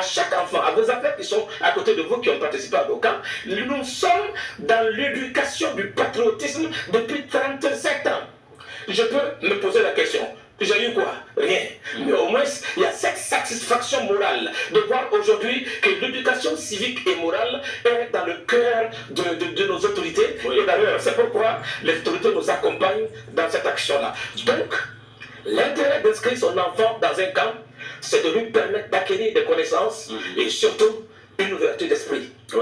chaque enfant, à vos enfants qui sont à côté de vous, qui ont participé à vos camps, nous sommes dans l'éducation du patriotisme depuis 37 ans. Je peux me poser la question. J'ai eu quoi? Rien. Mais au moins, il y a cette satisfaction morale de voir aujourd'hui que l'éducation civique et morale est dans le cœur de nos autorités. Oui. Et d'ailleurs, c'est pourquoi les autorités nous accompagnent dans cette action-là. Donc, l'intérêt d'inscrire son enfant dans un camp, c'est de lui permettre d'acquérir des connaissances et surtout une ouverture d'esprit. Ouais.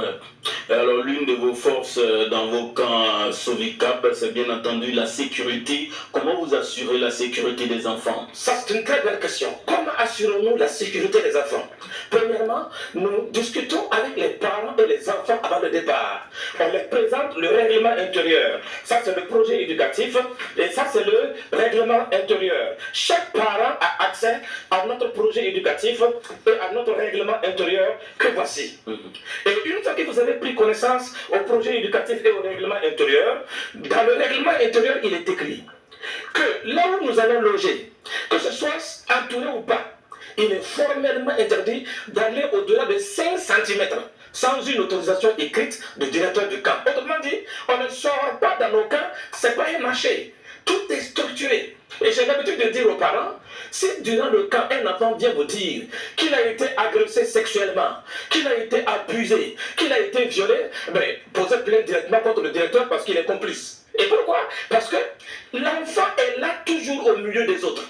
Alors l'une de vos forces dans vos camps Sovicap, c'est bien entendu la sécurité. Comment vous assurez la sécurité des enfants? Ça c'est une très belle question. Comment assurons-nous la sécurité des enfants? Premièrement, nous discutons avec les parents et les enfants avant le départ. On les présente le règlement intérieur. Ça c'est le projet éducatif et ça c'est le règlement intérieur. Chaque parent a accès à notre projet éducatif et à notre règlement intérieur que voici. Et une fois que vous avez pris connaissance au projet éducatif et au règlement intérieur, dans le règlement intérieur, il est écrit que là où nous allons loger, que ce soit entouré ou pas, il est formellement interdit d'aller au-delà de 5 cm sans une autorisation écrite du directeur du camp. Autrement dit, on ne sort pas dans nos camps, ce n'est pas un marché. Tout est structuré. Et j'ai l'habitude de dire aux parents, si durant le camp, un enfant vient vous dire qu'il a été agressé sexuellement, qu'il a été abusé, qu'il a été violé, ben, posez plainte directement contre le directeur parce qu'il est complice. Et pourquoi? Parce que l'enfant est là toujours au milieu des autres.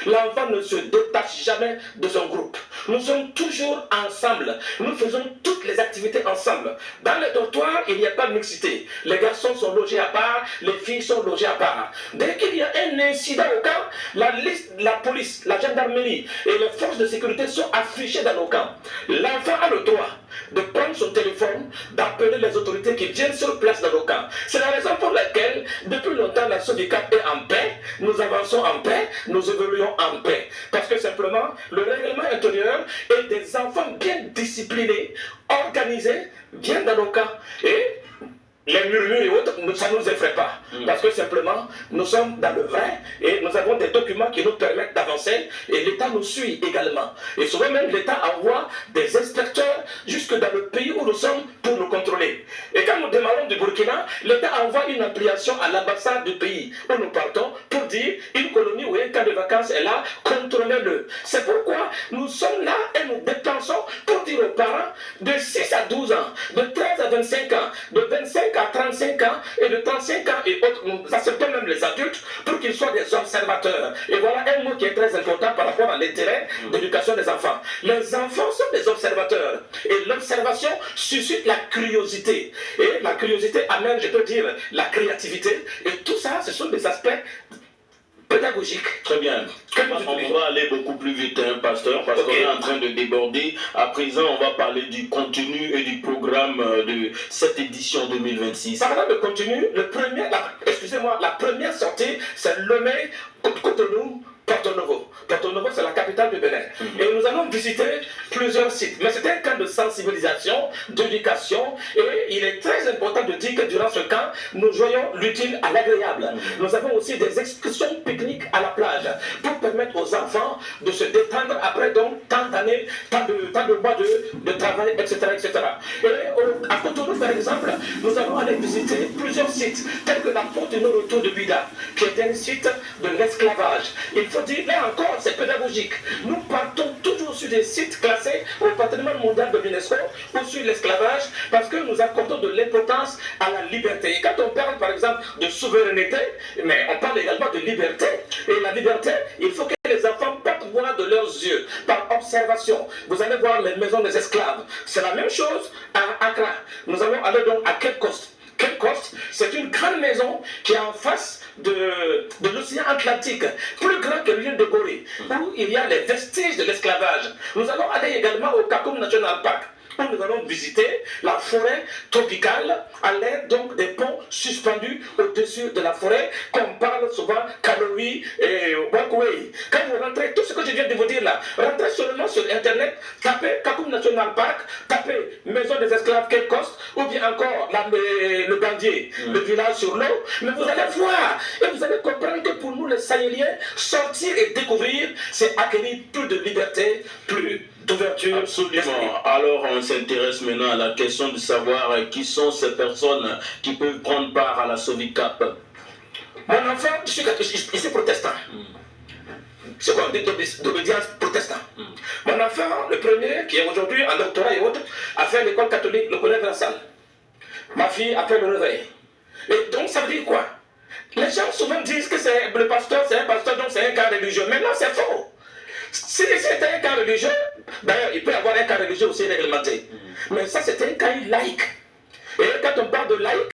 L'enfant ne se détache jamais de son groupe. Nous sommes toujours ensemble. Nous faisons toutes les activités ensemble. Dans les dortoirs, il n'y a pas de mixité. Les garçons sont logés à part, les filles sont logées à part. Dès qu'il y a un incident au camp, la police, la gendarmerie et les forces de sécurité sont affichées dans nos camps. L'enfant a le droit de prendre son téléphone, d'appeler les autorités qui viennent sur place dans nos camps. C'est la raison pour laquelle, depuis longtemps, la Sovicap est en paix, nous avançons en paix, nous évoluons en paix. Parce que simplement, le règlement intérieur et des enfants bien disciplinés, organisés, viennent dans nos camps. Et les murmures et autres, ça ne nous effraie pas. Parce que simplement, nous sommes dans le vrai et nous avons des documents qui nous permettent d'avancer et l'État nous suit également. Et souvent même, l'État envoie des inspecteurs jusque dans le pays où nous sommes pour nous contrôler. Et quand nous démarrons du Burkina, l'État envoie une application à l'ambassade du pays où nous partons pour dire une colonie ou un camp de vacances est là, contrôlez-le. C'est pourquoi nous sommes là et nous dépensons pour dire aux parents de 6 à 12 ans, de 13 à 25 ans, de 25 à 35 ans et de 35 ans et autres, nous acceptons même les adultes pour qu'ils soient des observateurs. Et voilà un mot qui est très important par rapport à l'intérêt d'éducation des enfants. Les enfants sont des observateurs et l'observation suscite la curiosité. Et la curiosité amène, je peux dire, la créativité. Et tout ça, ce sont des aspects pédagogique. Très bien. On va aller beaucoup plus vite, hein, pasteur, parce qu'on est en train de déborder. À présent, on va parler du contenu et du programme de cette édition 2026. Parlant de contenu, la première sortie, c'est Lomé, Cotonou, Porto Novo. Porto Novo, c'est la capitale du Bénin. Et nous allons visiter plusieurs sites. Mais c'est un camp de sensibilisation, d'éducation. Et il est très important de dire que durant ce camp, nous joignons l'utile à l'agréable. Nous avons aussi des excursions pique-niques à la plage pour permettre aux enfants de se détendre après donc tant d'années, tant de mois de travail, etc. etc. Et à Cotonou, par exemple, nous allons aller visiter plusieurs sites, tels que la porte de nos retours de Bida, qui est un site de l'esclavage. Il faut dire, là encore, c'est pédagogique. Nous partons toujours sur des sites classés au patrimoine mondial de l'UNESCO ou sur l'esclavage parce que nous accordons de l'importance à la liberté. Et quand on parle, par exemple, de souveraineté, mais on parle également de liberté. Et la liberté, il faut que les enfants partent voir de leurs yeux, par observation. Vous allez voir les maisons des esclaves. C'est la même chose à Accra. Nous allons aller donc à Cape Coast. Cape Coast, c'est une grande maison qui est en face de l'océan Atlantique, plus grand que l'île de Gorée, où il y a les vestiges de l'esclavage. Nous allons aller également au Kakoum National Park, où nous allons visiter la forêt tropicale à l'aide donc des ponts suspendus au-dessus de la forêt, qu'on parle souvent Kanoui et Walkway. Quand vous rentrez, tout ce que je viens de vous dire là, rentrez seulement sur internet, tapez Kakoum National Park, tapez échappé, maison des esclaves Kelkost, ou bien encore le Bandier, le village sur l'eau. Mais vous allez voir, et vous allez comprendre que pour nous les Sahéliens, sortir et découvrir, c'est acquérir plus de liberté, plus d'ouverture. Absolument. Alors on s'intéresse maintenant à la question de savoir qui sont ces personnes qui peuvent prendre part à la Sovicap. Mon enfant, je suis protestant. C'est quoi d'obédience protestant. Mon enfant, le premier, qui est aujourd'hui en doctorat et autres, a fait l'école catholique, le collège de la salle. Ma fille a fait le réveil. Et donc ça veut dire quoi? Les gens souvent disent que le pasteur, c'est un pasteur, donc c'est un cas religieux. Mais non, c'est faux. Si c'était un cas religieux, d'ailleurs, il peut y avoir un cas religieux aussi réglementé. Mais ça, c'était un cas laïque. Et quand on parle de laïque,